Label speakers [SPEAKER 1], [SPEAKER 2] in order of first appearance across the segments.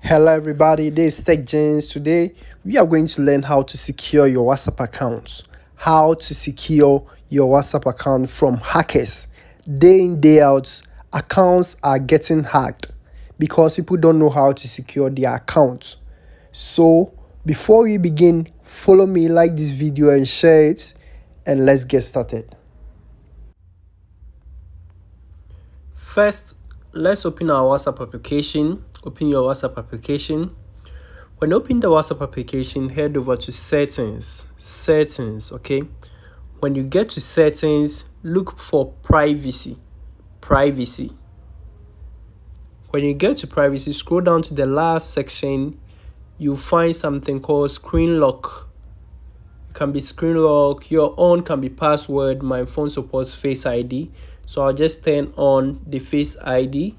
[SPEAKER 1] Hello everybody, this is Tech James. Today we are going to learn how to secure your WhatsApp account. How to secure your WhatsApp account from hackers. Day in, day out, accounts are getting hacked because people don't know how to secure their accounts. So before we begin, follow me, like this video and share it, and let's get started. First, let's open our WhatsApp application. Open your WhatsApp application. When you open the WhatsApp application, head over to settings. Okay. When you get to settings, look for privacy. When you get to privacy, scroll down to the last section. You'll find something called screen lock. It can be screen lock. Your own can be password. My phone supports Face ID. So I'll just turn on the Face ID.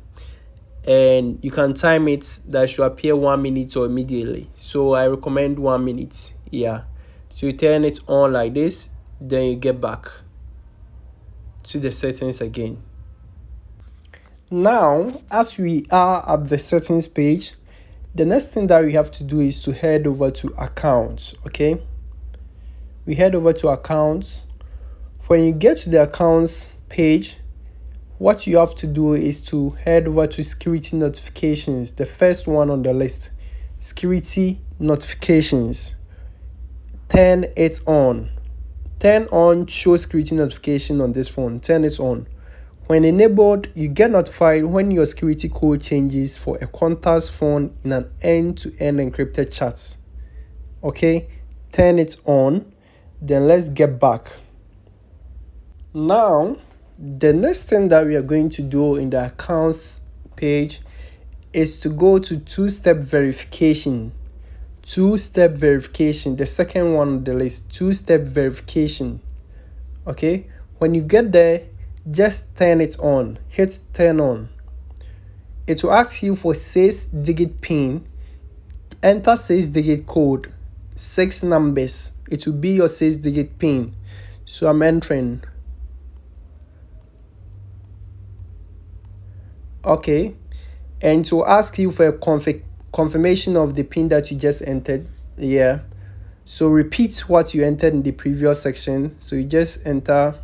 [SPEAKER 1] And you can time it that should appear 1 minute or immediately. So I recommend 1 minute. Yeah. So you turn it on like this. Then you get back to the settings again. Now, as we are at the settings page, the next thing that we have to do is to head over to accounts. Okay. We head over to accounts. When you get to the accounts page, what you have to do is to head over to security notifications, the first one on the list. Security notifications. Turn it on. Turn on show security notification on this phone. Turn it on. When enabled, you get notified when your security code changes for a contact's phone in an end-to-end encrypted chat. Okay, turn it on. Then let's get back. Now, the next thing that we are going to do in the accounts page is to go to two-step verification. Two-step verification, the second one on the list, two-step verification. Okay, when you get there, just turn it on. Hit turn on. It will ask you for 6-digit PIN. Enter 6-digit code, 6 numbers. It will be your 6-digit PIN. So I'm entering. Okay, and to ask you for a confirmation of the PIN that you just entered. Yeah, so repeat what you entered in the previous section. So you just enter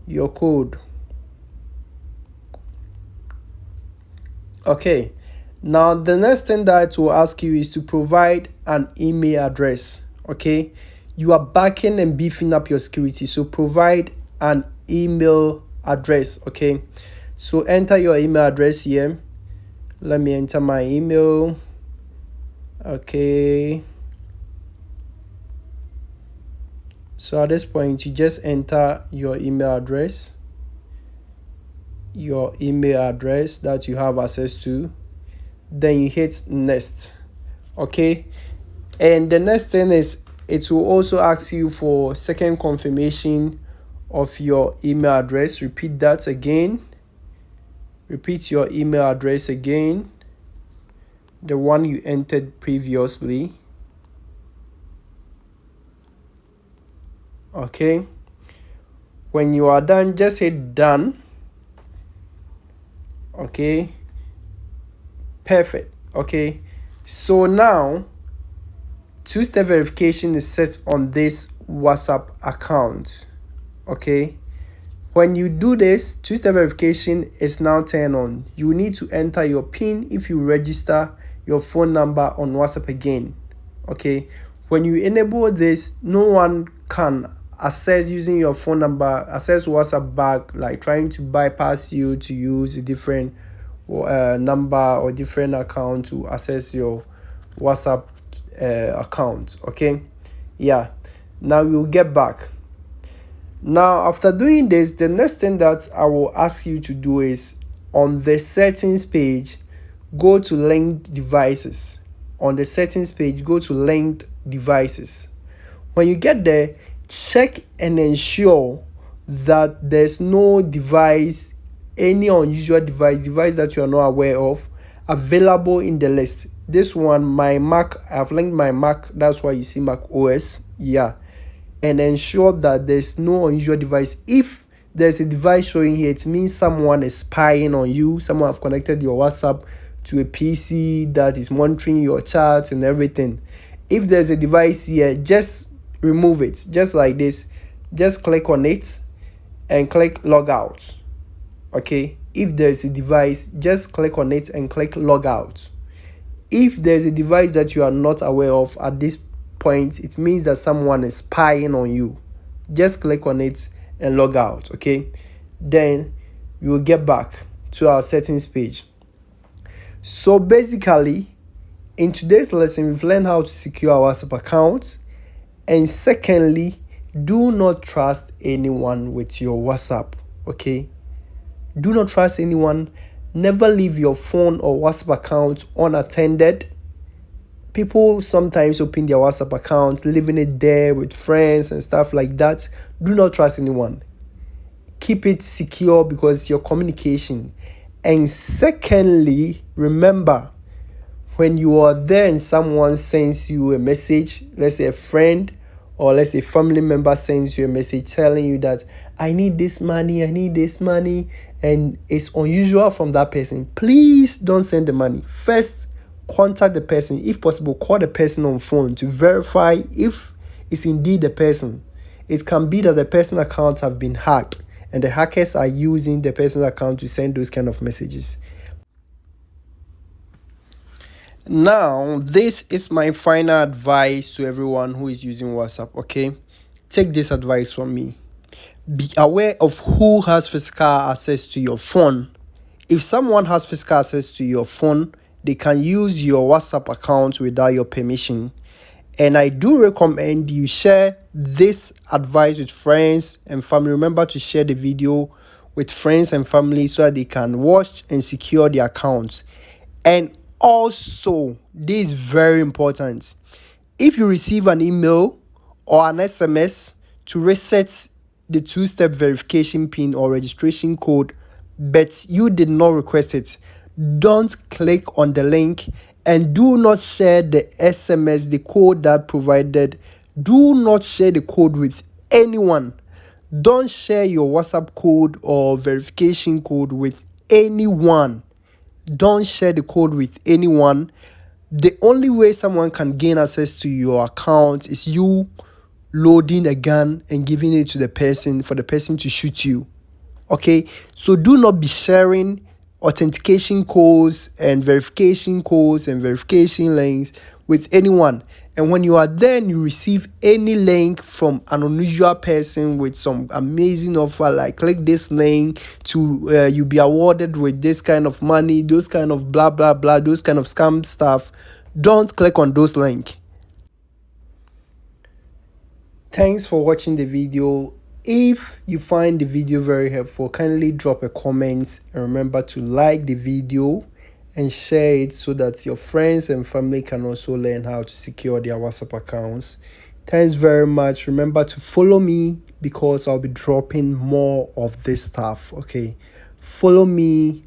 [SPEAKER 1] your code. Okay, now the next thing that it will ask you is to provide an email address. Okay, you are backing and beefing up your security, so provide an email address. Okay, so enter your email address here. Let me enter my email. Okay, so at this point you just enter your email address that you have access to. Then you hit next. Okay, and the next thing is it will also ask you for second confirmation of your email address. Repeat that again. Repeat your email address again, the one you entered previously. Okay, when you are done, just hit done. Okay, perfect. Okay, so now two-step verification is set on this WhatsApp account. Okay, when you do this, two-step verification is now turned on. You need to enter your PIN if you register your phone number on WhatsApp again. Okay, when you enable this, no one can access using your phone number, access WhatsApp back, like trying to bypass you to use a different number or different account to access your WhatsApp account. Okay, yeah, now we'll get back. Now, after doing this, the next thing that I will ask you to do is on the settings page, go to linked devices. On the settings page, go to linked devices. When you get there, check and ensure that there's no device, any unusual device that you are not aware of, available in the list. This one, my Mac, I've linked my Mac. That's why you see Mac OS. Yeah. And ensure that there's no unusual device. If there's a device showing here, it means someone is spying on you. Someone have connected your WhatsApp to a PC that is monitoring your chats and everything. If there's a device here, just remove it, just like this. Just click on it and click log out. Okay, if there's a device, just click on it and click log out. If there's a device that you are not aware of at this point, it means that someone is spying on you. Just click on it and log out. Okay, then we will get back to our settings page. So basically, in today's lesson, we've learned how to secure our WhatsApp account. And secondly, do not trust anyone with your WhatsApp. Okay, do not trust anyone. Never leave your phone or WhatsApp account unattended. People sometimes open their WhatsApp account, leaving it there with friends and stuff like that. Do not trust anyone. Keep it secure because your communication. And secondly, remember, when you are there and someone sends you a message, let's say a friend or let's say a family member sends you a message telling you that I need this money, and it's unusual from that person, please don't send the money. First, contact the person. If possible, call the person on phone to verify if it's indeed the person. It can be that the person's account have been hacked and the hackers are using the person's account to send those kind of messages. Now, this is my final advice to everyone who is using WhatsApp. Okay, take this advice from me. Be aware of who has physical access to your phone. If someone has physical access to your phone, they can use your WhatsApp account without your permission. And I do recommend you share this advice with friends and family. Remember to share the video with friends and family so that they can watch and secure their accounts. And also, this is very important. If you receive an email or an SMS to reset the two-step verification PIN or registration code, but you did not request it, don't click on the link and do not share the SMS, the code that provided. Do not share the code with anyone. Don't share your WhatsApp code or verification code with anyone. Don't share the code with anyone. The only way someone can gain access to your account is you loading a gun and giving it to the person for the person to shoot you. Okay, so do not be sharing authentication codes and verification links with anyone. And when you are there and you receive any link from an unusual person with some amazing offer, like click this link to you'll be awarded with this kind of money, those kind of blah blah blah, those kind of scam stuff, don't click on those links. Thanks for watching the video. If you find the video very helpful, kindly drop a comment and remember to like the video and share it so that your friends and family can also learn how to secure their WhatsApp accounts. Thanks very much. Remember to follow me because I'll be dropping more of this stuff. Okay, follow me,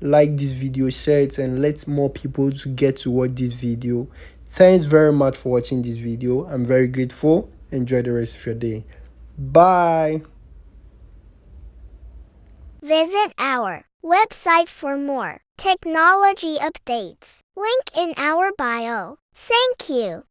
[SPEAKER 1] like this video, share it, and let more people to get to watch this video. Thanks very much for watching this video. I'm very grateful. Enjoy the rest of your day. Bye.
[SPEAKER 2] Visit our website for more technology updates. Link in our bio. Thank you.